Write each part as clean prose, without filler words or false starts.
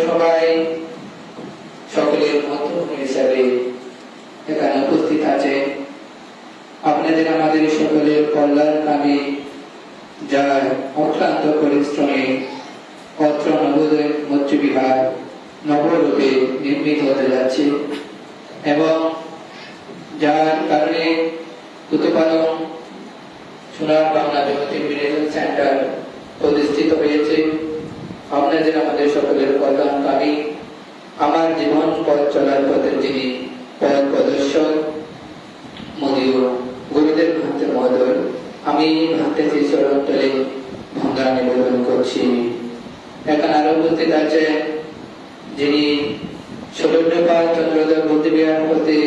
সবাই সকলের মধ্যমণি হিসাবে এখানে উপস্থিত আছে। আপনাদের আমাদের সকলের কল্যাণকামী যার অক্লান্ত পরিশ্রমে অত্র নবোদয় মৎস্য বিহার নবরূপে নির্মিত হতে যাচ্ছে এবং যার কারণে প্রতিপালন সোনার বাংলা জগতের মেডিকেল সেন্টার প্রতিষ্ঠিত হয়েছে। আপনাদের আমাদের সকলের কল্যাণকামী আমার জীবন পথ চলার পথের যিনি পথ প্রদর্শক মোদীয় গুরুদেব ভক্তের মহোদয়, আমি ভক্তের চরণ তলে ভঙ্গা নিবেদন করছি। এখন আরো উপস্থিত আছে যিনি ষোলপাল চন্দ্রোদয় বুদ্ধিবিহার হতে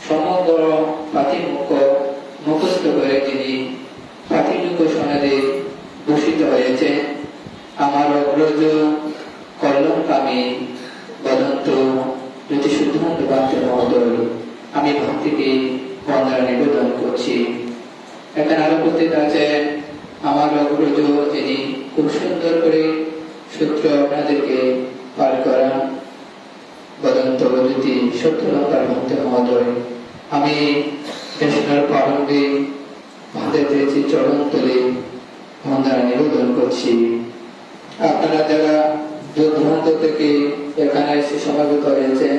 সমগ্র পাতিমুখ মুখস্থ করে যিনি পাতিমুখ সনদে ভূষিত হয়েছে, আমার অগ্রজ কল্যাণকামী বদন্ত জ্যোতি শুদ্ধান্ত ভক্তের মহোদয়, আমি ভক্তিকে বন্দনা নিবেদন করছি। এখানে আরো উপস্থিত আছে আমার অগ্রজ যিনি খুব সুন্দর করে সূত্র আপনাদেরকে পাঠ করান, বদন্ত জ্যোতি সত্যলঙ্কার ভক্তের মহোদয়, আমি দেশের প্রারম্ভে ভাতে পেয়েছি চরণ তলে বন্দনা নিবেদন করছি। আপনারা যারা দূর দূরান্ত থেকে এখানে এসে সমাগত হয়েছেন,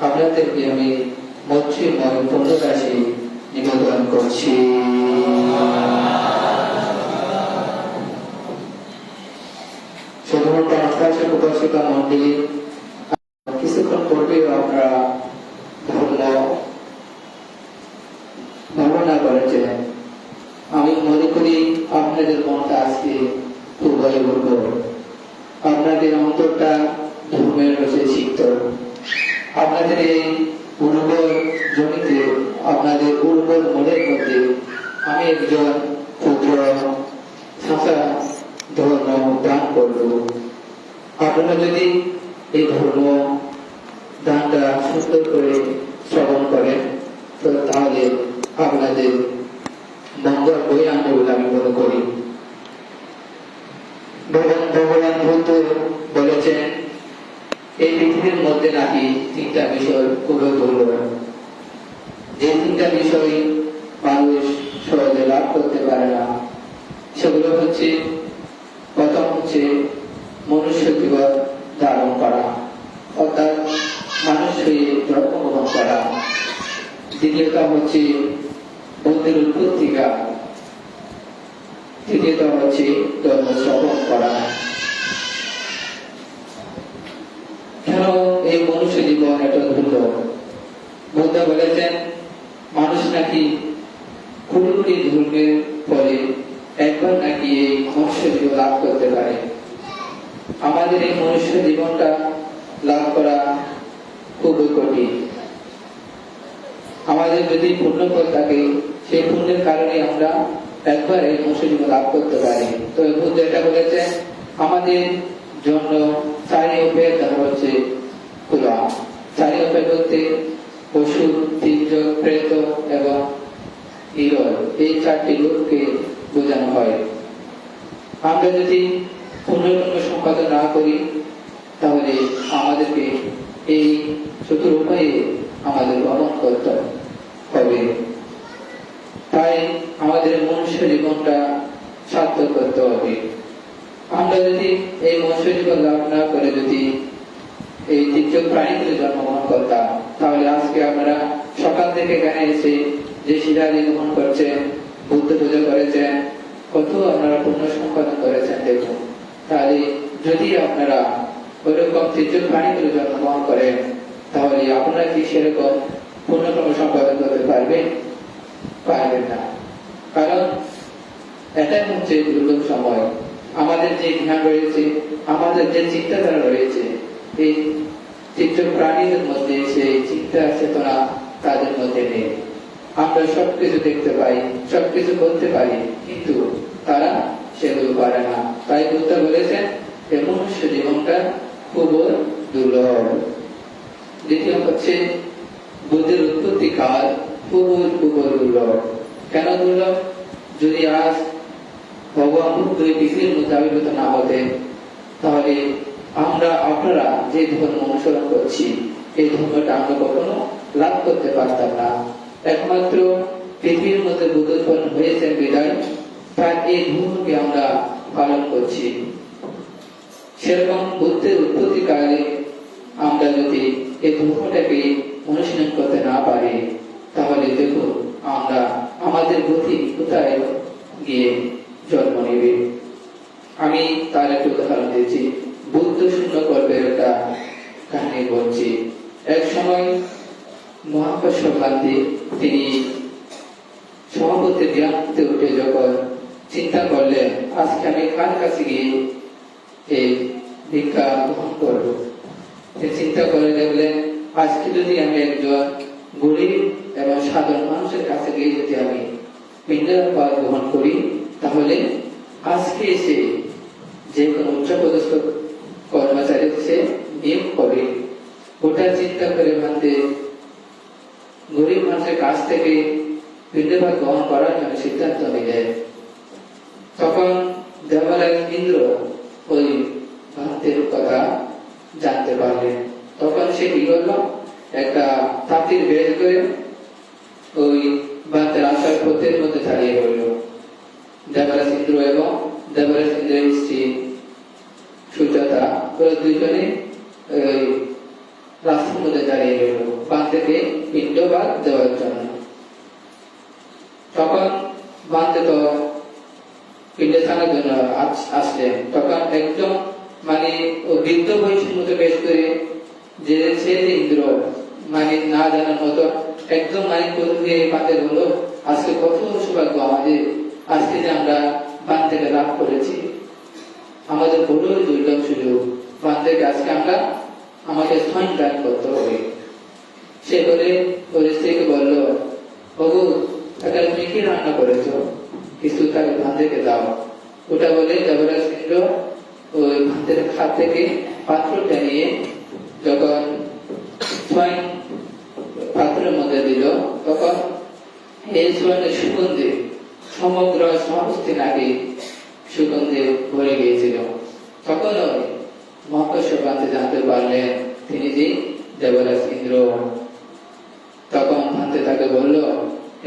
আপনাদেরকে আমি মৈত্রীময় পূর্ণদাসী নিবেদন করছি। শুধুমাত্র আশ্বাসক উপাসিকা মন্ডলী কিছুক্ষণ পূর্বে আপনারা ধর্ম ভাবনা করেছিলেন। আমি মনে করি আপনাদের মনটা আজকে খুব ভয় করব, আপনাদের অন্তরটা ধর্মের রসে সিক্ত। আপনাদের এই উর্বর জমিতে, আপনাদের উর্বর মনের মধ্যে আমি একজন পুত্র শাসা ধর্ম দান করব। আপনারা যদি এই ধর্ম দানটা সুন্দর করে শ্রবণ করেন তো তাহলে আপনাদের মঙ্গল বই আনবে বলে আমি মনে করি। ভগবান বুদ্ধ বলেছেন এই পৃথিবীর মধ্যে নাকি তিনটা বিষয় খুবই দুর্লভ, যে তিনটা বিষয় মানুষ সহজে লাভ করতে পারে না। সেগুলো হচ্ছে, প্রথম হচ্ছে মনুষ্য জীবন ধারণ করা, অর্থাৎ মানুষ হয়ে জন্মগ্রহণ করা। দ্বিতীয়টা হচ্ছে বুদ্ধির উৎপত্তিকা, তৃতীয়টা হচ্ছে ধর্ম শ্রবণ করা। কেন এই মনুষ্য জীবন এত দুর্লভ? বুদ্ধ বলেছেন মানুষ নাকি কুড়ি ধর্মের পরে একবার নাকি এই মনুষ্য জীবন লাভ করতে পারে। আমাদের এই মনুষ্য জীবনটা লাভ করা খুবই কঠিন। আমাদের যদি পুণ্য করে থাকে, সেই পুণ্যের কারণে আমরা একবার এই মনুষ্য জীবন লাভ করতে পারি। তো বুদ্ধ এটা বলেছেন আমাদের জন্য চারি উপায়ের দ্বারা হচ্ছে খোলা। চারি উপায় বলতে পশু, তির্যক, প্রেত এবং ইরল, এই চারটি লোককে বোঝানো হয়। আমরা যদি পুনর্জন্ম সম্পাদন না করি তাহলে আমাদেরকে এই চতুর উপায়ে আমাদের গমন করতে হবে। তাই আমাদের মনুষ্য জীবনটা সার্থক করতে হবে। আমরা যদি এই মনুষ্য জীবন লাভ না করে যদি এই তির্যক প্রাণীগুলো জন্মগ্রহণ করতাম, তাহলে আজকে আপনারা সকাল থেকে এখানে এসে যে শিলাদি গ্রহণ করছেন, বুদ্ধ পূজা করেছেন, কত আপনারা পুণ্য সম্পাদন করেছেন দেখুন। তাহলে যদি আপনারা ওইরকম তির্যক প্রাণীগুলো জন্মগ্রহণ করেন তাহলে আপনারা কি সেরকম পুণ্যকর্ম সম্পাদন করতে পারবেন? পারবেন না। কারণ এটাই হচ্ছে দুর্লভ সময়। আমাদের যে জ্ঞান রয়েছে, আমাদের যে চিন্তাধারা রয়েছে, এই তির্যক প্রাণীদের মধ্যে সেই চিন্তা চেতনা তাদের মধ্যে নেই। আমরা সবকিছু দেখতে পাই, সবকিছু করতে পারি, কিন্তু তারা সেগুলো পারে না। তাই বুদ্ধ বলেছেন এই মনুষ্য জীবনটা খুব দুর্লভ। দ্বিতীয় হচ্ছে বুদ্ধির উৎপত্তি কাল খুব দুর্লভ। কেন দুর্লভ? যদি আজ ভগবান বুদ্ধ এই পৃথিবীর মধ্যে আবির্ভূত না হতেন তাহলে আপনারা যে ধর্ম অনুসরণ করছি এই ধর্মটা আমরা কখনো লাভ করতে পারতাম না। একমাত্র পৃথিবীর মধ্যে বুদ্ধ উৎপন্ন হয়েছেন বিদায় তার এই ধর্মকে আমরা পালন করছি। সেরকম বুদ্ধের উৎপত্তি কালে আমরা যদি এই ধর্মটাকে অনুশীলন করতে না পারি তাহলে দেখুন আমরা আমাদের গতি কোথায় গিয়ে জন্ম নেবে। আমি তার একটা উদাহরণ দিয়েছি, বুদ্ধ শূন্য গল্পের একটা কাহিনী বলছি। এক সময় মহাকর্ষ গান্ধী তিনি সভাপতি ব্যায়ামতে উঠে যখন চিন্তা করলেন আজকে আমি কার কাছে গিয়ে এই ভিক্ষা গ্রহণ করবো, চিন্তা করে দেখলেন আজকে যদি আমি একজন গরিব এবং সাধারণ মানুষের কাছে গিয়ে যদি আমি পিণ্ডাপাত গ্রহণ করি তাহলে আজকে এসে যে কোনো উচ্চপদস্থ কর্মচারী সে নিয়োগ করে। ওটা চিন্তা করে ভাবতে গরিব মানুষের কাছ থেকে পিণ্ডাপাত গ্রহণ করার জন্য সিদ্ধান্ত নিলেন। তখন দেবরাজ ইন্দ্র ওই ভান্তের কথা জানতে পারলেন। তখন সে কি করলো, একটা তাঁতির বেশ করে ওই ভান্তের আসার পথের মধ্যে দাঁড়িয়ে পড়ল। দেবরাজ ইন্দ্র এবং দেবরাজ ইন্দ্রের স্ত্রী সুজাতা ওরা দুইজনে রাস্তার মধ্যে দাঁড়িয়ে রইল বান্তেকে পিণ্ডপাত দেওয়ার জন্য। তখন বান্তে তো পিণ্ডে ছাড়ার জন্য আসলেন। তখন একজন মানে বৃদ্ধ বয়সের মতো বেশ করে যে সে ইন্দ্র মানে না জানার মতো একদম মানে বান্তে বললো আজকে কত সৌভাগ্য আমাদের, আজকে যে আমরা বান্তেকে লাভ করেছি, আমাদের বড়ই দুর্লভ সুযোগ, বান্তেকে আজকে আমরা আমাকে স্বয়ং দান করতে হবে। সে বলে ওর স্ত্রীকে বললো ওগো তাকে তুমি কি রান্না করেছো, কিছু তাকে বান্তেকে দাও। ওটা বলে দেবরাজ ইন্দ্র ওই ভাতের খাত থেকে পাত্রটা নিয়ে যখন স্বয়ং পাত্রের মধ্যে দিল তখন এই স্বয়ংের সুগন্ধে সমগ্র সমস্ত নাকি সুগন্ধে ভরে গিয়েছিল। তখন ওই মহাকর্ষ ভান্তে জানতে পারলেন তিনি যে দেবরাজ ইন্দ্র। তখন ভান্তে তাকে বলল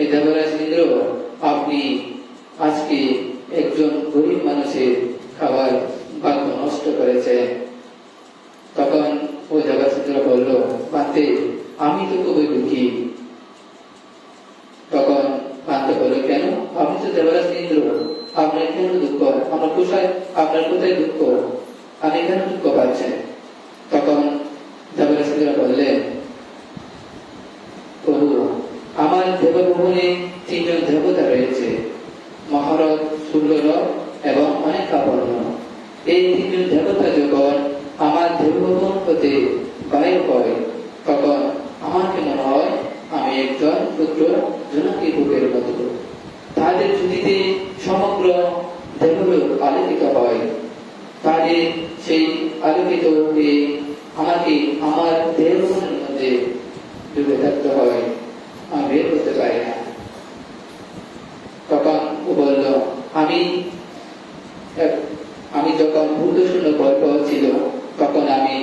এই দেবরাজ ইন্দ্র আপনি আজকে একজন গরিব মানুষের খাবার ভাগ্য নষ্ট করেছে। তখন ওই দেবরাজ ইন্দ্র বলল ভান্তে আমি তো খুবই দুঃখী। তখন ভান্তে বলল কেন, আপনি তো দেবরাজ ইন্দ্র, আপনার কেন দুঃখ, আমার কোথায় আপনার কোথায় দুঃখ, আপনি কেন দুঃখ পাচ্ছেন? তখন দেবরাজ ইন্দ্র বললেন প্রভু আমার দেবভবনে 3 জন দেবতা রয়েছে, মহারথ, সূর্যরথ এবং অনেক কাপড়। এই 3 জন দেবতা যখন আমার দেবভবন হতে বাইর হয় তখন আমাকে মনে হয় আমি একজন পুত্র জনকী বুকের মতো। তাদের জুতিতে সমগ্র দেবলোক আলোকিত হয়, তাদের সেই আলোকিত হয়ে আমাকে আমার দেবভবনের মধ্যে ডুবে থাকতে হয়, আমি বের করতে পারি না। তখন ও বলল আমি যখন বুদ্ধ শূন্য গল্প ছিল তখন আমি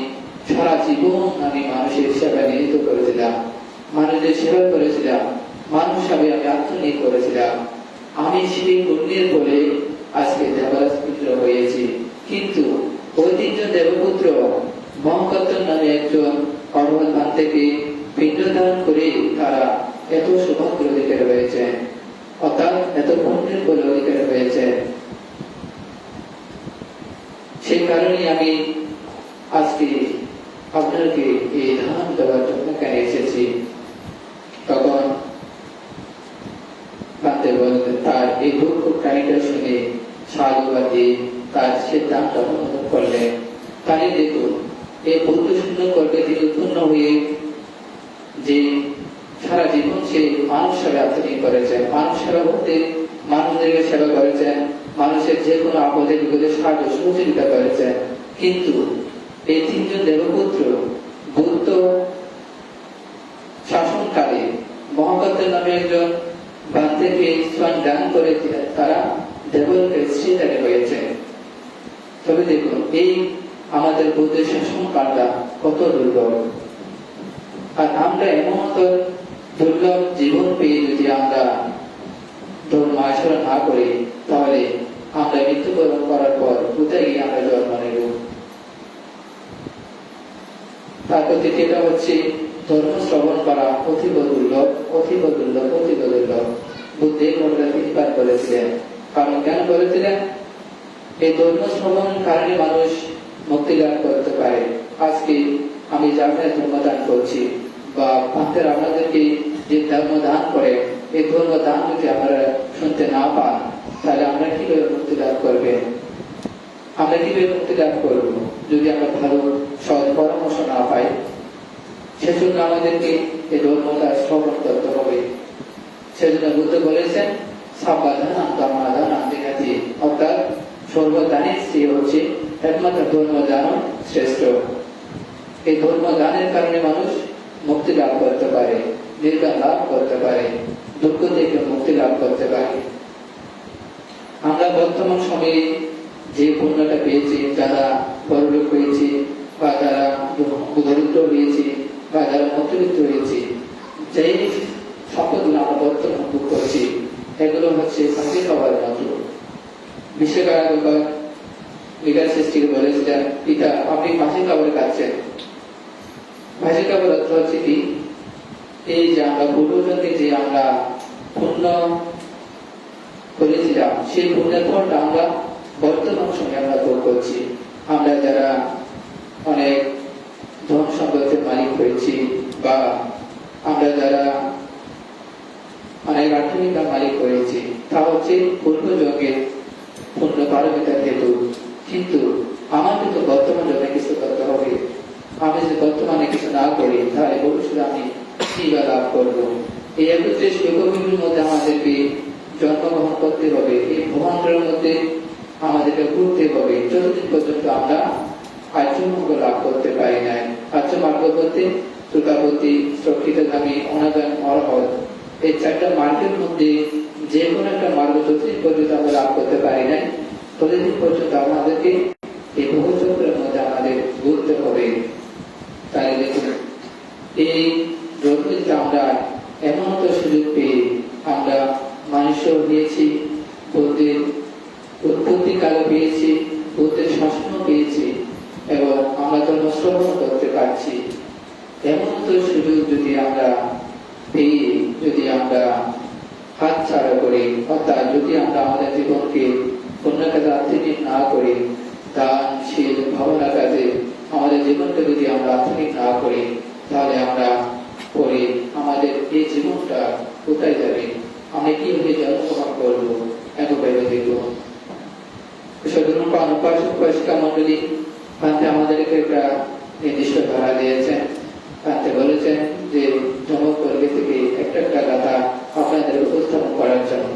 সারা জীবন আমি মানুষের সেবা নিয়োজিত করেছিলাম, মানুষের সেবা করেছিলাম, মানুষ হিসাবে আমি আত্মনিয়োগ করেছিলাম। আমি সেই পুণ্যের বলে আজকে দেবরাজ পুত্র হয়েছি। কিন্তু ওই 3 জন দেবপুত্র মহাকর্তন নামে একজন অর্হত ভান্তেকে পিণ্ডদান করে তারা এত সৌভাগ্য অধিকার হয়েছে, অর্থাৎ এত পুণ্যের বলে অধিকার হয়েছে। সেই কারণে আমি আজকে আপনাকে এই ধান দেওয়ার জন্য এখানে এসেছি। তখন ভান্তে বলতেন তার এই দুঃখ কাহিনীটা শুনে সাধুবাদী তার সিদ্ধান্ত অনুমোদন করলেন। তাই দেখুন এই বুদ্ধ শূন্য কল্পে তিনি উৎপন্ন হয়ে যে সারা জীবন সে মানুষ সেবা তিনি করেছেন, মানুষ সেবা বলতে মানুষদেরকে সেবা করেছেন, মানুষের যে কোনো আপদে বিপদে সাহায্য সহযোগিতা করেছেন। কিন্তু এই 3 জন দেবপুত্র বুদ্ধ শাসনকালে মহাকর্তের নামে একজন ভান্তেকে স্বয়ং দান করে তারা দেবলোকের শ্রীদানে হয়েছে। তবে দেখুন এই আমাদের বুদ্ধের শাসনকালটা কত দুর্লভ। আর আমরা এমন তো দুর্লভ জীবন পেয়ে যদি আমরা ধর্ম আচরণ না করি, তাহলে আমরা মৃত্যুবরণ করার পর কোথায় গিয়ে আমরা জন্ম নেব। তারপর তৃতীয়টা হচ্ছে ধর্ম শ্রবণ করা অতীব দুর্লভ, অতীব দুর্লভ, অতীব দুর্লভ। বুদ্ধের মনটা তিনবার বলেছিলেন। কারণ কেন বলেছিলেন? এই ধর্ম শ্রবণের কারণে মানুষ মুক্তি লাভ করতে পারে। আজকে আমি যাদের ধর্মদান করছি বা ভক্তের আপনাদেরকে যে ধর্ম দান করে, এই ধর্ম দান যদি আপনারা শুনতে না পান, তাহলে আমরা কিভাবে মুক্তি লাভ করবেন? আমরা কিভাবে মুক্তি লাভ করবো যদি আমরা ভালো সহজ পরামর্শ না পাই? সেজন্য আমাদেরকে এই ধর্মটা শ্রবণ করতে হবে। সেজন্য বুদ্ধ বলেছেন সাবধান সমাধান দেখাচ্ছি, অর্থাৎ সর্বদানের সে হচ্ছে একমাত্র ধর্মদান শ্রেষ্ঠ। এই ধর্মদানের কারণে মানুষ মুক্তি লাভ করতে পারে, নির্বাণ লাভ করতে পারে, দুঃখ থেকে মুক্তি লাভ করতে পারে। আমরা বর্তমান সময়ে যে পুণ্যটা পেয়েছি, যারা বড়লোক হয়েছি বা যারা দরিদ্র হয়েছি বা যারা মধ্যবিত্ত হয়েছি, যেই সম্পদগুলো আমরা বর্তমান ভোগ করছি, এগুলো হচ্ছে ফাঁসি খাবার মাত্র। বিশ্বকারাগার বিকাশ সৃষ্টিকে বলেছিলেন, পিতা আপনি ফাঁসি খাবার খাচ্ছেন। ফাঁসি খাবার অর্থ হচ্ছে কি, এই যে আমরা পূর্বজন্মে যে আমরা পুণ্য করেছিলাম, সেই পুণ্যের ফলটা আমরা বর্তমান সময়ে আমরা ভোগ করছি। আমরা যারা অনেক ধন সম্পদের মালিক হয়েছি বা আমরা যারা অনেক আর্থিকার মালিক হয়েছি, তা হচ্ছে পূর্বযুগের পুণ্য পারমিতার হেতু। কিন্তু আমাকে তো বর্তমান জন্য কিছু করতে হবে। আমি যদি বর্তমানে কিছু না করি, তাহলে ভবিষ্যতে আমি কি বা লাভ করবো? এই 31 যুগের মধ্যে আমাদেরকে জন্মগ্রহণ করতে হবে, এই ভ্রমণের মধ্যে আমাদেরকে ঘুরতে হবে, যতদিন পর্যন্ত আমরা আর্যমার্গ লাভ করতে পারি নাই। আর্যমার্গ বলতে সুতাপতি, প্রকৃতগামী, অনাদান, অরহত, এই 4টা মার্গের মধ্যে যে কোনো একটা মার্গ যতদিন পর্যন্ত আমরা লাভ করতে পারি নাই, ততদিন পর্যন্ত আমাদেরকে এই বহুচক্রের মধ্যে আমাদের ঘুরতে হবে। তাই দেখুন, এই যতদিন আমরা এমন তো সুযোগ পেয়ে আমরা মানুষ হয়েছি, বুদ্ধের উৎপত্তিকালে পেয়েছি, বুদ্ধের শাসনও পেয়েছি এবং আমরা ধর্ম শ্রবণ করতে পারছি। এমন তো সুযোগ যদি আমরা পেয়ে যদি আমরা হাত ছাড়া করি, অর্থাৎ যদি আমরা আমাদের জীবনকে অন্য কাজে আত্মনিয়োগ না করি, দানশীল ভাবনা কাজে আমাদের জীবনকে যদি আমরা আত্মনিয়োগ না করি, তাহলে আমরা পরে আমাদের এই জীবনটা কোথায় যাবে, আমরা কিভাবে জন্মগ্রহণ করবো, এত ভেবে দেখব। উপাসিকা মন্ডলী পান্তে আমাদেরকে একটা নির্দিষ্ট ধারা দিয়েছেন। পান্তে বলেছেন যে জমকবর্গে থেকে একটা একটা গাথা আপনাদের উপস্থাপন করার জন্য।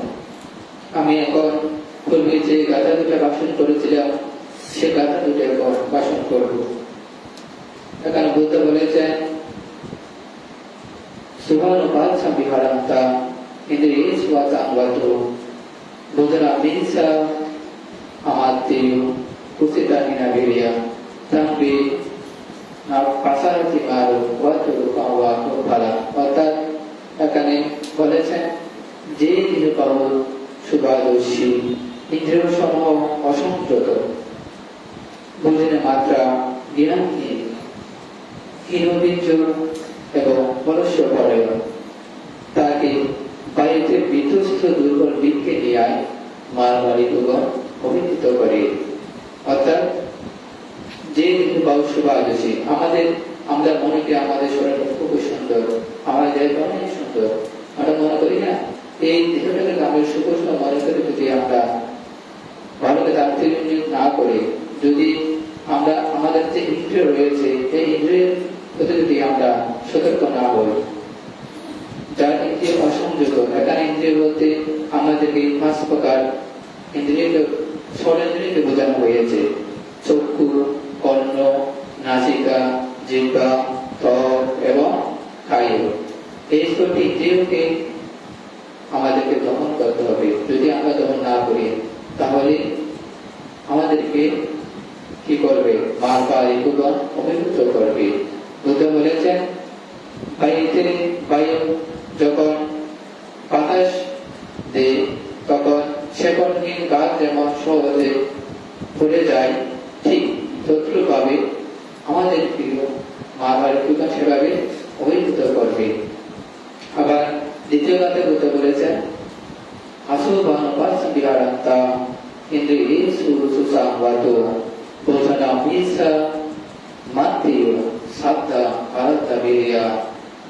আমি এখন পূর্বে যে গাথা দুটা ভাষণ করেছিলাম, সে গাথা দুটো এখন ভাষণ করব। এখানে বুদ্ধ বলেছেন সুভানুপাচ্ছা বিহারান্তা ইন্দ্রিয় স্বাচাঙ্গত বুধরা মিনসা আমাতেয় কুচিতানিনা বিরিয়া তাম্বি পাশারথি মারো ওয়াতুরু কাওয়া কোপালা। অর্থাৎ এখানে বলেছেন যে নিরুপাব শুভাদর্শী, ইন্দ্রিয় সমূহ অসংযত, বুঝিনে মাত্রা জ্ঞানহীন, হীনবীর্য এবং মনুষ্য পরায়ণ, তাকে বাড়িতে বিধ্বস্ত দুর্বল বৃক্ষে নিয়ে মারমারি দুগণ অভিহিত করে। অর্থাৎ যে শুভাদর্শী, আমরা মনে করি আমাদের শরীরটা খুবই সুন্দর, আমাদের দেহটা অনেক সুন্দর, আমরা মনে করি না? এই দেহটাকে আমরা সুপ্রশ্ন মনে করি, যদি আমরা ভালোকে আত্মনিয়োগ না করে, যদি আমরা আমাদের যে ইন্দ্রিয় রয়েছে, এই ইন্দ্রিয়ের প্রতি যদি আমরা সতর্ক না হই, যার ইন্দ্রিয় অসংযত, এখানে ইন্দ্রিয় বলতে আমাদেরকে 5 প্রকার ইন্দ্রিয়কে, ষড়েন্দ্রিয়কে বোঝানো হয়েছে। চক্ষু, কর্ণ, নাসিকা, জিহ্বা, ত্বক এবং কায়। এই 6টি ইন্দ্রিয়কে আমাদেরকে দমন করতে হবে। যদি আমরা দমন না করি, তাহলে আমাদেরকে কি করবে? মার বায়ুতে বায়ু যখন বাতাস দেয় তখন শেকড়হীন গাছ যেমন সহজে পড়ে যায়, ঠিক তদ্রূপভাবে আমাদের প্রিয় মা বাড়ির পূজা সেভাবে অভিভূত করবে। আবার দ্বিতীয় গাতে বলতে বলেছেন, আসুবান পাশ বিহারান্তা ইন্দ্রিয়ে সুসংবাদ বোধনা মিসা মাত্রেয় সাবদা আরাধা বিরিয়া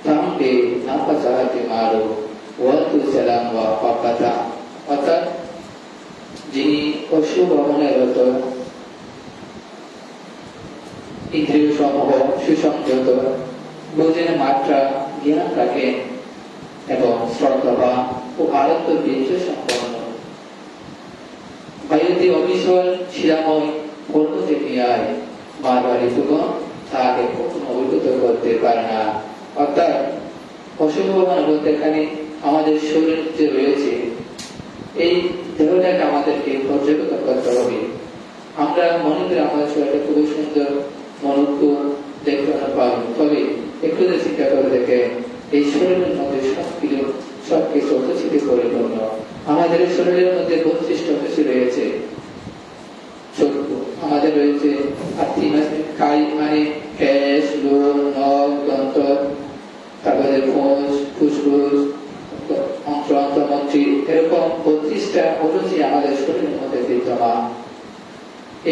তাম্বে নাপাসাহাতে মারো ওয়াতু সালাম ওয়া পাপাতা। অর্থাৎ যিনি অশুভ ভবনের রত, ইন্দ্রিয় সমূহ সুসংযত, বোঝেন মাত্রা জ্ঞান রাখেন এবং শ্রদ্ধা ও আরত্ব বীর্য সম্পন্ন, বায়ুতে অবিসর শিলাময় পর্বতে নিয়ায় মারবাড়ি যুগন তাকে কখনো অভিভূত করতে পারে না। অর্থাৎ অশুভ ভবন বলতে এখানে আমাদের শরীর যে রয়েছে, এই দেহটাকে আমাদেরকে পর্যবেক্ষণ করতে হবে। আমরা মনে করি আমাদের শরীরটা খুবই সুন্দর, মনোজ্ঞ, দেখতে পাই, তবে একটু যে চিন্তা করে দেখে এই শরীরের মধ্যে সবকিছু অপচিত পরিপূর্ণ। আমাদের এই শরীরের মধ্যে বৈশিষ্ট্য কিছু রয়েছে, চক্ষু আমাদের রয়েছে, মানে কেশ, লোম, নখ, দন্ত, তারপরে ফুসফুস, অংশ, অন্তর্মন্ত্রী, এরকম 32টা অরুচি আমাদের শরীরের মধ্যে বিদ্যমান।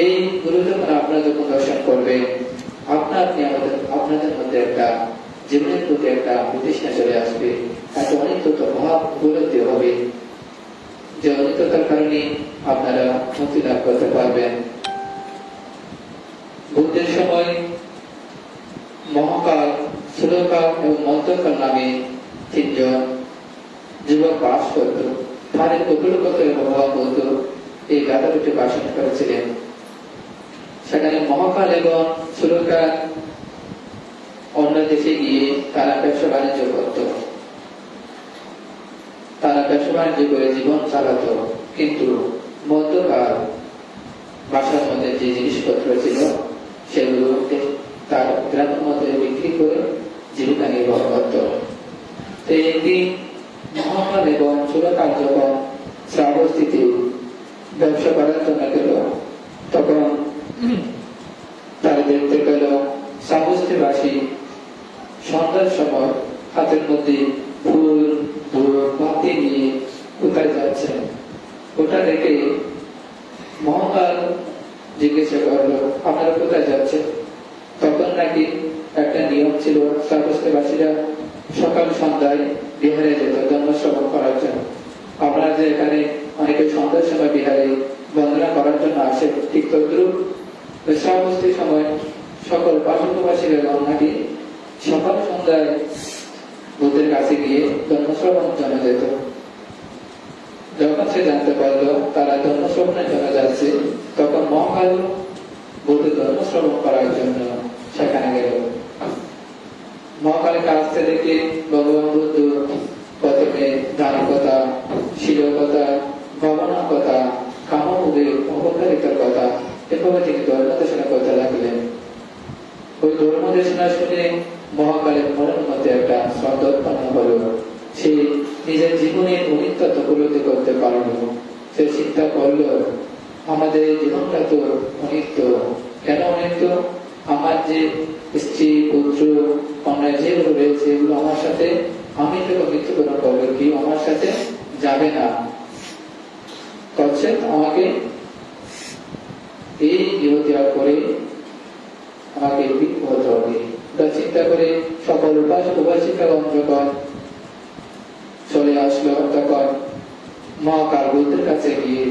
এই গুরু যখন আপনারা যখন দর্শন করবেন, আপনাদের মধ্যে একটা জীবনের প্রতি একটা বিতৃষ্ণা চলে আসবে, একটা অনিত্যতা ভাব উপলব্ধি হবে, যে অনিত্যতার কারণে আপনারা মুক্তি লাভ করতে পারবেন। বুদ্ধের সময় মহাকাল, স্থূলকাল এবং মধ্যকাল নামে 3 জন যুবক বাস করত। তাদের অভিজ্ঞতা ভগবান বুদ্ধ এই গাথা দুটি ভাষণ করেছিলেন। সেখানে মহাকাল এবং স্থূলকাল অন্য দেশে গিয়ে তারা ব্যবসা বাণিজ্য করত, তারা ব্যবসা বাণিজ্য করে জীবন চালাত। কিন্তু মধ্যকাল বাসার মধ্যে যে জিনিসপত্র ছিল সেগুলো তার গ্রামের মধ্যে বিক্রি করে জীবিকা নির্বাহ করত। তো একদিন মহাকাল এবং স্থূলকাল যখন শ্রাবস্তিতে ব্যবসা করার জন্য গেল, তখন তারা দেখতে পেল শ্রাবস্তিবাসী সন্ধ্যার সময় হাতের মধ্যে ফুল, ধূপ, বাতি নিয়ে কোথায় যাচ্ছে। ওটা দেখে মহাকাল জিজ্ঞাসা করলো, আপনারা কোথায় যাচ্ছেন? তখন নাকি একটা নিয়ম ছিল, শ্রাবস্তিবাসীরা সকাল সন্ধ্যায় বিহারে যেত ধর্মশ্রবণ করার জন্য। আমরা যে এখানে অনেকে সন্ধ্যার সময় বিহারে বন্দনা করার জন্য আসে, ঠিক তদ্রুপ শ্রাবস্তির সময় সকল পার্শ্ববাসীরা নাকি সকাল সন্ধ্যায় বুদ্ধের কাছে গিয়ে ধর্মশ্রবণের জন্য যেত। যখন সে জানতে পারলো তারা ধর্মশ্রবণের জন্য যাচ্ছে, তখন মহাকাল বুদ্ধের ধর্মশ্রবণ করার জন্য সেখানে গেল। মহাকালের কাছে দেখে ভগবান বুদ্ধ প্রথমে ধার্মিকতা, শীলকতা, ভাবনাকতা, কামভোগের অপকারিতার কথা এভাবে তিনি ধর্মদেশনা করতে লাগলেন। ওই ধর্মদেশনা শুনে মহাকালের মনের মধ্যে একটা শ্রদ্ধা উৎপন্ন হলো। সে নিজের জীবনের অনিত্যতা উপলব্ধি করতে পারল। সে চিন্তা করল, আমাদের জীবনটা তো অনিত্য। কেন অনিত্য? আমার যে স্ত্রী, পুত্র, কন্যা যেগুলো রয়েছে এগুলো আমার সাথে, আমি যখন মৃত্যুবরণ করবো, কেউ আমার সাথে যাবে না, করছেন আমাকে এই দেহ করে আমাকে বিপদ হবে। চিন্তা করে সকল উপাসিকাগণ যখন চলে আসলো, তখন মহাকাল বুদ্ধের কাছে গিয়ে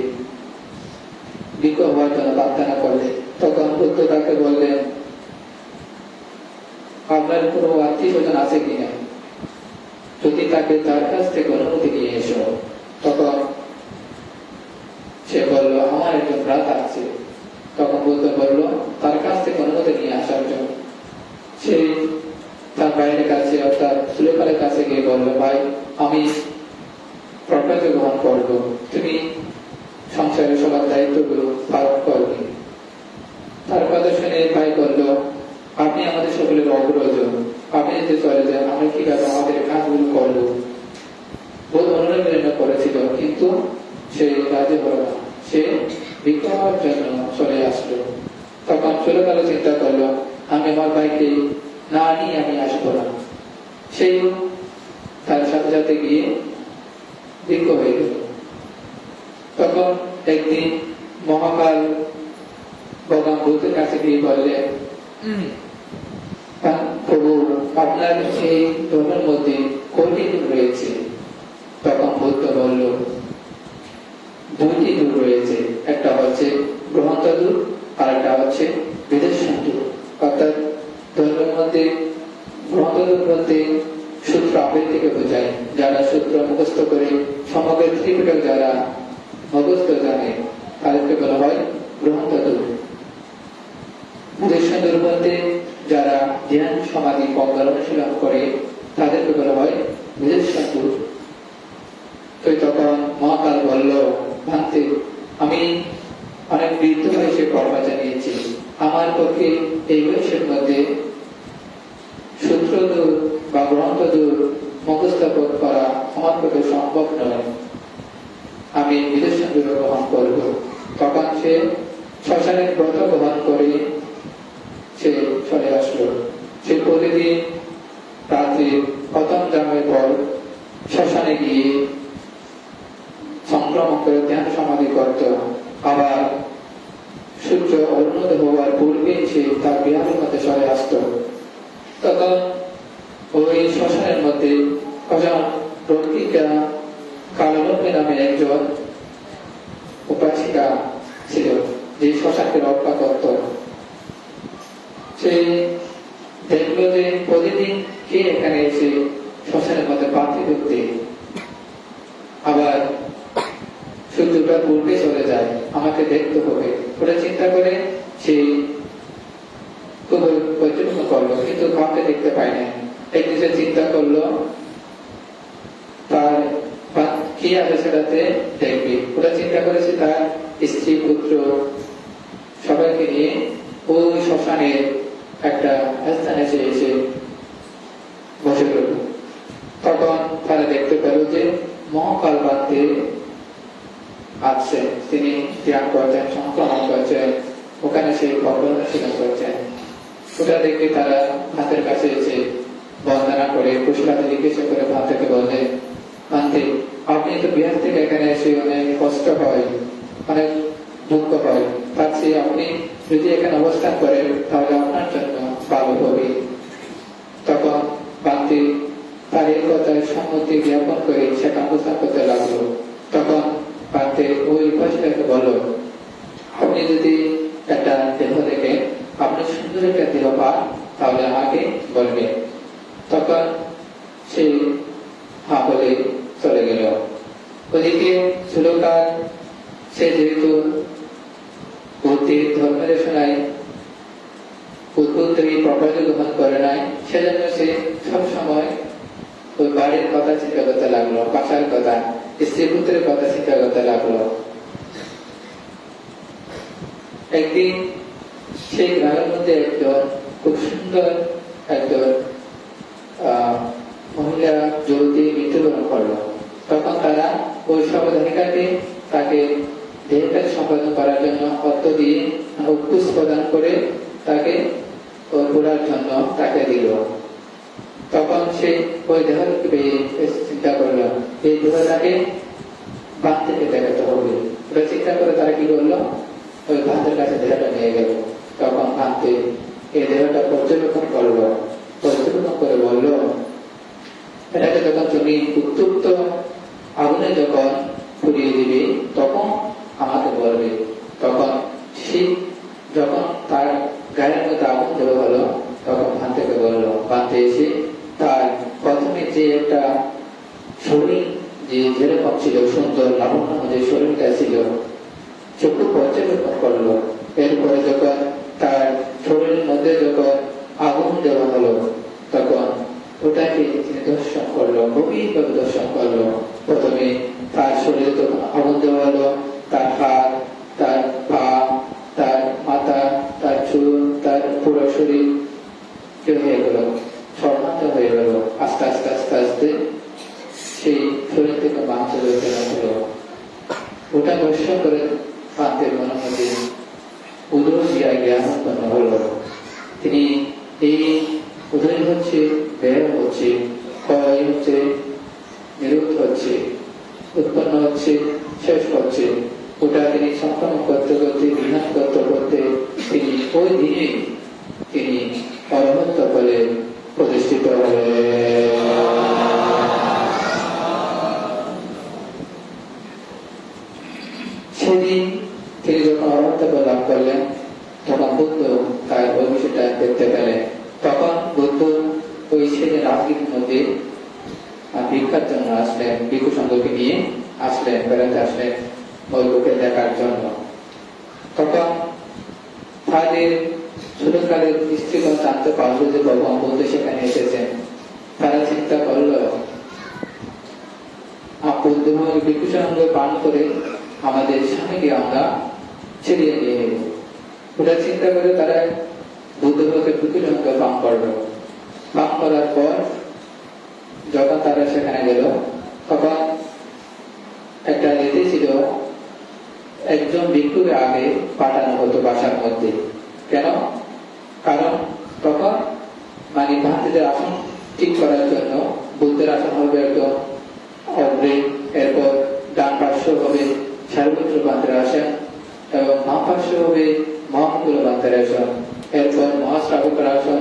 বিক্ষোভ হওয়ার জন্য প্রার্থনা করলেন। তখন বুদ্ধ তাকে বললেন, আপনার কোনো আত্মীয় স্বজন আছে কিনা? যদি তাকে তার কাছ থেকে অনুমতি নিয়ে এসো। তখন সে বলল, আমার একজন ভ্রাতা আছে। তখন বুদ্ধ বলল, তার কাছ থেকে অনুমতি নিয়ে আসার জন্য। সে তার ভাইয়ের কাছে অর্থাৎ স্থূলকালের কাছে গিয়ে বলল, ভাই, আমি ব্রহ্মচর্য গ্রহণ করবো, তুমি সংসারের সবার দায়িত্বগুলো পালন করবে। তার কথা শুনে ভাই বলল, আপনি আমাদের সকলের অগ্রজ, আপনি যদি চলে যায় আমরা কিভাবে আমাদের কাজগুলো করবো, বহু অনুরোধ করেছিল, কিন্তু সে রাজি হলো না। সে ভিক্ষা হওয়ার জন্য চলে আসলো। তখন ছোটকালে চিন্তা করলো, আমি আমার ভাইকে না নিয়ে আমি আসবো না। সেই তার সাথে সাথে গিয়ে ভিক্ষা হয়ে গেল। তখন একদিন মহাকাল ভগবান বুদ্ধের কাছে গিয়ে বললেন, প্রভু, আপনার সেই ধর্মের মধ্যে কয়টি দূর রয়েছে? তখন বুদ্ধ বলল, দুইটি দূর রয়েছে, একটা হচ্ছে গ্রন্থ দূর আর একটা হচ্ছে বিদর্শন দূর। অর্থাৎ ধর্মের মধ্যে গ্রন্থ দূর বলতে সূত্র আবৃত্তিকে বোঝায়। যারা সূত্র মুখস্থ করে সমগ্র ত্রিপিটক যারা মুখস্থ জানে তাদেরকে বলা হয় গ্রন্থ দূর। বিদর্শন দূর বলতে যারা ধ্যান সমাধি কঙ্গাল অনুশীলন করে তাদেরকে বলা হয় বিদর্শন দূর। তো তখন মহাকাল বলল, ভান্তে, আমি অনেক বৃদ্ধ বয়সে কর্ম জানিয়েছি, আমার পক্ষে এই বয়সের মধ্যে সূত্র দূর বা গ্রন্থ দূর মুখস্থ করা আমার পক্ষে সম্ভব নয়, আমি বিদর্শন দূর গ্রহণ করব। তখন সে শ্মশানের ব্রত গ্রহণ করে সে চলে আসলো। সে প্রতিদিন রাত্রে প্রথম জামের পর শ্মশানে গিয়ে সংক্রমণ করে ধ্যান সমাধি করত। আবার সূর্য অরুণোদয় হওয়ার পূর্বে সে তার বিহারের মধ্যে চলে আসত। তখন ওই শ্মশানের মধ্যে রক্ষিকা কাললক্ষ্মী নামে একজন উপাসিকা ছিল, যে শ্মশানকে রক্ষা করত। সে দেখলো যে প্রতিদিন কে এখানে এসে শ্মশানের মধ্যে পাখি ঢুকতে, আবার সূর্যটা পূর্বে চলে যায়, আমাকে দেখতে হবে। ওরা চিন্তা করে সে খুব পর্যবেক্ষণ করলো, কিন্তু কাউকে দেখতে পায় না। একদিন সে চিন্তা করলো তার কি আছে সেটাতে দেখবে। ওরা চিন্তা করেছে তার স্ত্রী পুত্র সবাইকে নিয়ে ওই শ্মশানের একটা স্থানে এসে বসে গেল। তখন তারা দেখতে পেল যে মহাকাল বান্তে আসছে, তিনি ধ্যান করছেন, সংক্রমণ করছেন, ওখানে সেই পর্বঅনুশীলন করছেন। ওটা দেখে তারা ভাতের কাছে এসে বন্দনা করে কুশলাতে জিজ্ঞাসা করে ভাতকে বললেন, ভান্তে, আপনি তো বিহার থেকে এখানে এসে অনেক কষ্ট হয়, অনেক দুঃখ হয়, তার চেয়ে আপনি যদি এখানে অবস্থান করেন তাহলে আপনার জন্য ভালো হবে। তখন ভান্তে তার এই কথায় সম্মতি জ্ঞাপন করে সেখানে অবস্থান করতে লাগলো। তখন ভান্তে ওই উপাসিকাকে বলল, আপনি যদি একটা দেহ দেখে আপনি সুন্দর একটা দেহ পান তাহলে আমাকে বলবেন। তখন সে হা বলে চলে গেল। ওদিকে সুলোকার সে যেহেতু বুদ্ধির ধর্মদেশনায় উদ্বুদ্ধ প্রকল্প গ্রহণ করে নাই, সেজন্য সে সবসময় ওই বাড়ির কথা চিন্তা করতে লাগলো, বাসার কথা, স্ত্রী পুত্রের কথা চিন্তা করতে লাগলো। একদিন সেই গ্রামের মধ্যে একজন খুব সুন্দর একজন মহিলা যুবতী মৃত্যুবরণ করলো। তখন তারা ওই সবধানিকাকে তাকে দেহকাজ সম্পাদন করার জন্য অর্থ দিয়ে উপকুশ প্রদান করে তাকে ওই পুরার জন্য তাকে দিল। তখন সে ওই দেহকে চিন্তা করলো, এই দেহটাকে বাদ থেকে দেখাতে হবে। ওটা চিন্তা করে তারা কি করলো, ওই ভাতের কাছে দেহটা নিয়ে গেল। তখন ভাতে এই দেহটা পর্যবেক্ষণ করলো, পর্যবেক্ষণ করে বললো, এটাকে যখন তুমি উত্তপ্ত আগুনে যখন পুড়িয়ে দিবে তখন আমাকে বলবে। তখন শীত যখন তার গায়ের মধ্যে আগুন দেওয়া হলো তখন ভান্তেকে বললো, ভান্তে এসে তার প্রথমে যে একটা শরীর যে যেরকম ছিল সুন্দর লাবণ্য যে শরীরটা ছিল চক্ষু পর্যবেক্ষণ করলো। এরপরে যখন তার শরীরের মধ্যে যখন আগুন দেওয়া হলো তখন ওটাকে তিনি দর্শন করলো, গভীরভাবে দর্শন করলো। প্রথমে তার শরীরে যখন আগুন দেওয়া হলো, তার হাত, তার পা, তার মাথা, তার চুল, তার পুরো শরীর হয়ে গেল, স্বর্ণান্ত তিনি এই উদয় হচ্ছে, ব্যয় হচ্ছে, ক্ষয় হচ্ছে, নিরুদ্ধ হচ্ছে, উৎপন্ন হচ্ছে, শেষ হচ্ছে, ওটা তিনি সম্পন্ন করতে করতে, বিনাশ করতে করতে তিনি ওই দিনে তিনি অরহত্ত বলে প্রতিষ্ঠিত হলেন। সেদিন তিনি যখন অরহত্ত লাভ করলেন, তখন বুদ্ধ তার ভবিষ্যৎটা দেখতে পেলেন। তখন বুদ্ধ ওই সেদিন রাজগীর মধ্যে ভিক্ষার জন্য আসলেন, ভিক্ষু সংঘকে নিয়ে আসলেন, বেড়াতে আসলেন ওই লোকে দেখার জন্য। তখন তাদের ছোটকালের স্ত্রীগণ জানতে পারলো যে ভগবান বুদ্ধ সেখানে এসেছেন। তারা চিন্তা করলো বুদ্ধ ভিক্ষু সংঘ পান করে আমাদের স্বামীকে আমরা ছেড়িয়ে নিয়ে নেব। ওটা চিন্তা করে তারা বুদ্ধকে ভিক্ষু সংঘ পান করলো। পান করার পর যখন তারা সেখানে গেল, তখন একটা রীতি ছিল, একজন ভিক্ষুকে আগে পাঠানো হতো বাসার মধ্যে। কেন? কারণ তখন মানে ভারতীয়দের আসন ঠিক করার জন্য বুদ্ধের আসন হবে একদম অগ্রে, এরপর ডান পার্শ্ব হবে সার্বত্র বান্তের আসন, এবং বাম পার্শ্ব হবে মহামঙ্গল বান্তের আসন, এরপর মহাশ্রাবকের আসন,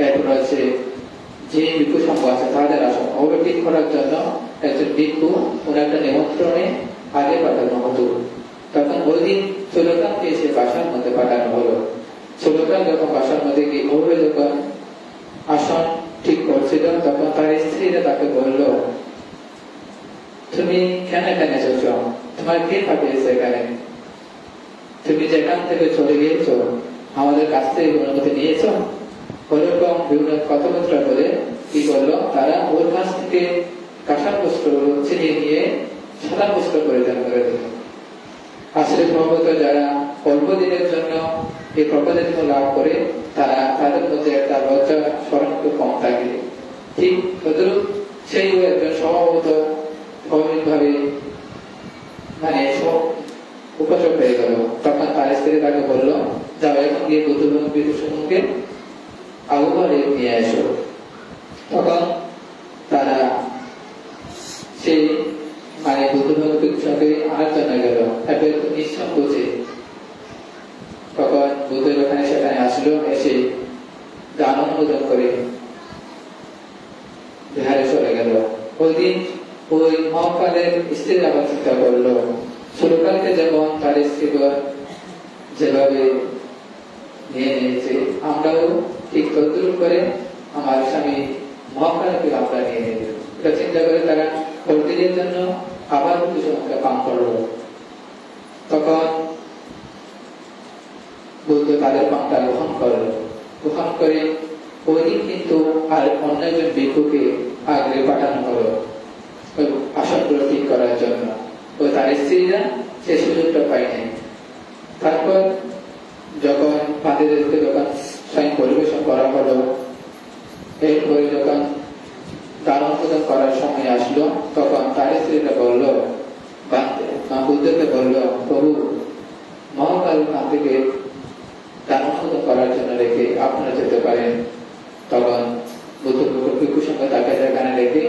এরপর আছে যে ভিক্ষু সংঘ আছে তাদের আসন ঠিক করার জন্য একজন ভিক্ষু ওনার একটা নিমন্ত্রণে আগে পাঠানো হতো। তখন ওই দিন ষোলকানকে এসে বাসার মধ্যে পাঠানো হলো। ষোলকান যখন বাসার মধ্যে গিয়ে ওভাবে যখন আসন ঠিক করছিল, তখন তার স্ত্রীরা তাকে বলল, তুমি কেন এখানে এসেছ? তোমার কে পাঠিয়েছে এখানে? তুমি যেখান থেকে চলে গিয়েছ আমাদের কাছ থেকে অনুমতি নিয়েছ? ওরকম বিভিন্ন কথাবার্তা বলে কি করলো, তারা ওর কাছ থেকে কাঁসার বস্ত্র ছিনিয়ে নিয়ে সাদা বস্ত্র পরিধান করে দিল। আসলে সম্ভবত যারা অল্প দিনের জন্য এই প্রপোজিশন লাভ করে, তারা তাদের মধ্যে একটা লজ্জা স্মরণ একটু কম থাকে। ঠিক তদ্রুপ সেই একজন স্বভাবত ভাবে মানে উপাসক হয়ে গেল। তখন তার স্ত্রী তাকে বললো, যাও এখন গিয়ে বুদ্ধ সম্মুখে আগুঘরে নিয়ে এসো। তখন তারা সেই মানে বুদ্ধ সঙ্গে আনার জন্য গেল, একটু নিঃসংকোচে। তখন বুদ্ধ ওখানে সেখানে আসলো, এসে দান অনুমোদন করে বিহারে চলে গেল। ওই দিন ওই মহাকালের স্ত্রীর আবার চিন্তা করলো, ছোটকালকে যেমন তার স্ত্রীগণ যেভাবে নিয়ে নিয়েছে, আমরাও ঠিক তদ্রুপ করে আমার স্বামী মহাকালকে আমরা নিয়ে নেব। এটা চিন্তা করে তারা প্রতিদিনের জন্য আবার কিছু সংখ্যা পান করলো। তখন বুদ্ধ তাদের পানটা গ্রহণ করলো। গ্রহণ করে ওই দিন কিন্তু আর অন্য একজন ভিক্ষুকে আগে পাঠানো হলো আসনগুলো ঠিক করার জন্য। ওই তার স্ত্রীরা সে সুযোগটা পায়নি। তারপর যখন পান্ডিতদেরকে যখন স্বয়ং পরিবেশন করা হলো, এরপরে যখন দান অনুমোদন করার সময় আসলো, তখন তার স্ত্রীরা বলল, বুদ্ধকে বলল, প্রভু মহাকাল কান থেকে দান অনুমোদন করার জন্য রেখে আপনারা যেতে পারেন। তখন বুদ্ধ ভিক্ষুর সঙ্গে তাকে সেখানে রেখে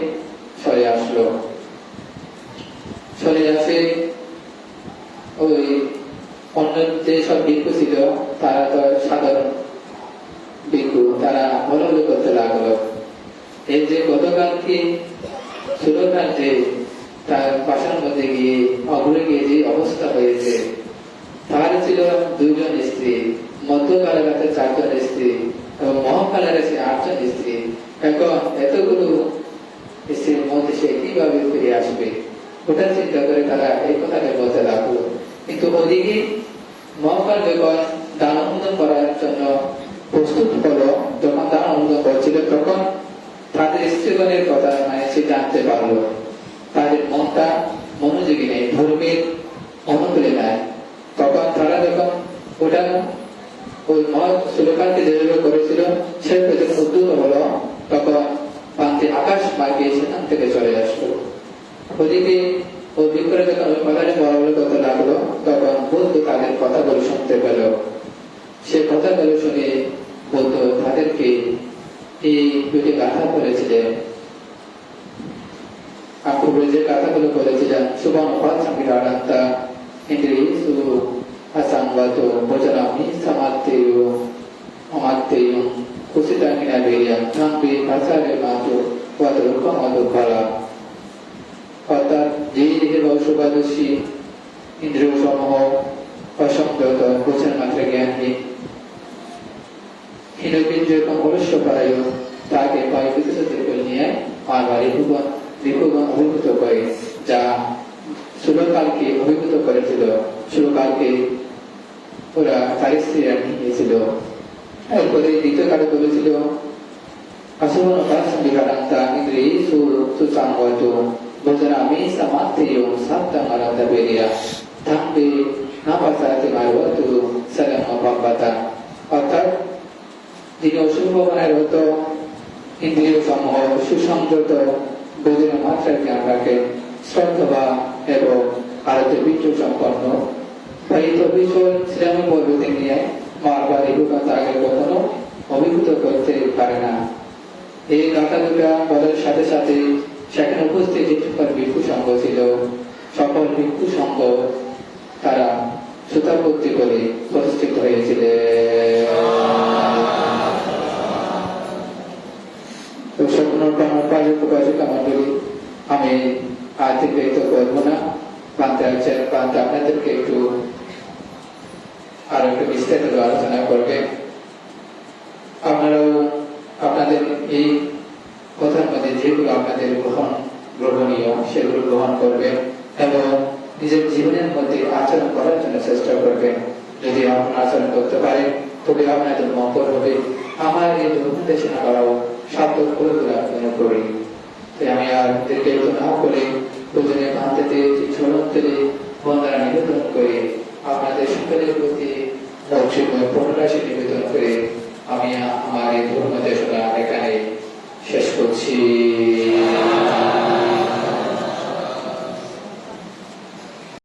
সরে আসলো। সরে আসে ওই অন্য যে সব ভিক্ষু ছিল তারা তো সাধারণ ভিক্ষু, তারা হলহল করতে লাগলো। এই যে গতকালকে ষোলকাল যে তার বাসার মধ্যে গিয়ে অগ্রে গিয়ে যে অবস্থা হয়েছে, তার ছিল 2 জন স্ত্রী, মধ্যকালের কাছে 4 জন স্ত্রী এবং মহাকালের কাছে 8 জন স্ত্রী। এখন এতগুলো স্ত্রীর মধ্যে সে কিভাবে ফিরে আসবে, ওটা চিন্তা করে তারা এই কথাটা বলতে লাগলো। কিন্তু ওদিকে মহাকাল যখন দান অনুমোদন করার জন্য প্রস্তুত হলো, যখন দান অনুমোদন করছিল, তখন তাদের স্ত্রীগণের কথা মানে সে জানতে পারলো তাদের মনটা মনোযোগী নেই, ধর্মের অনুকূলে নাই। তখন তারা যখন ওটা ওই ষোলকালকে যেভাবে করেছিল সেভাবে যখন উদ্যত হলো, তখন পান্তি আকাশ মার্গে সেখান থেকে চলে আসলো। ওদিকে ওই ভিক্ষুরা যখন ওই কথাটি বলাবলি করতে লাগলো, তখন বুদ্ধ তাদের কথাগুলো শুনতে পেল। সে কথাগুলো শুনে বুদ্ধ তাদেরকে এই দুটি গাথা বলেছিলেন। আকবর যে গাথাগুলো বলেছিলেন, সুবর্ণপাত সংবিধানতা ইন্দ্রিয় সু আসংগত ভোজনামি সমাত্তেয় অমাত্তেয় কুসিতাঙ্গিনা বেরিয়াম থাকবে ভাষারে মাতো ওয়াদরূপম অদুর্বলা। অর্থাৎ যে দেহের অশুভাদর্শী, ইন্দ্রিয় সমূহ অসংযত, ভোজন মাত্র জ্ঞানহীন, হীনবীর্য এবং অলস্যপরায়ণ, তাকে বায়ুবিকৃত দুর্বল নিয়ে বারবার রিপুগণ অভিভূত করে, যা সুরকালকে অভিভূত করেছিল। সুরকালকে ওরা তার স্ত্রীরা নিয়েছিল। এরপরে দ্বিতীয় কালে বলেছিল আসুবনতা ইন্দ্রিয় সুসংগত ভোজনামি সমাত্তেয় সপ্তমারতা বেরিয়া থাকবে না পাশাতে মারবতু সদম পাব্বাতা। অর্থাৎ যিনি অশুভবানের হত, ইন্দ্রিয় সমূহ সুসংযত, ভোজনের মাত্রার জ্ঞান রাখেন, শ্রদ্ধা এবং আরত বীর্য সম্পন্ন, পাইত বিষয় শ্রেণী পর্বতে নিয়ে বারবার এগুলো তাকে কখনো অভিভূত করতে পারে না। এই গাথা দুটা বলার সাথে সাথে সেখানে উপস্থিত যে সকল ভিক্ষু সংঘ ছিল, সকল ভিক্ষু সংঘ তারা সুতাপত্তি করে প্রতিষ্ঠিত হয়েছিলেন। আমি অতিবাহিত করবো না, প্রান্তে আপনাদেরকে একটু আরো একটু বিস্তারিত আলোচনা করবেন। আপনারাও আপনাদের এই কথার মধ্যে যেগুলো আপনাদের গ্রহণীয় সেগুলো গ্রহণ করবেন এবং নিজের জীবনের মধ্যে আচরণ করার জন্য চেষ্টা করবেন। যদি আপনার আচরণ করতে পারেন তবে আপনাদের মঙ্গল হবে। আমার এই ধর্মদেশনা করাও সার্থক করে তোলা করি। আমি আর দীর্ঘায়িত না করে দুজনে ভান্তিতে ঝলন্তরে বন্দনা নিবেদন করে আপনাদের সকলের প্রতি প্রণরাশি নিবেদন করে আমি আমার এই ধর্মদেশনা এখানে শেষ করছি।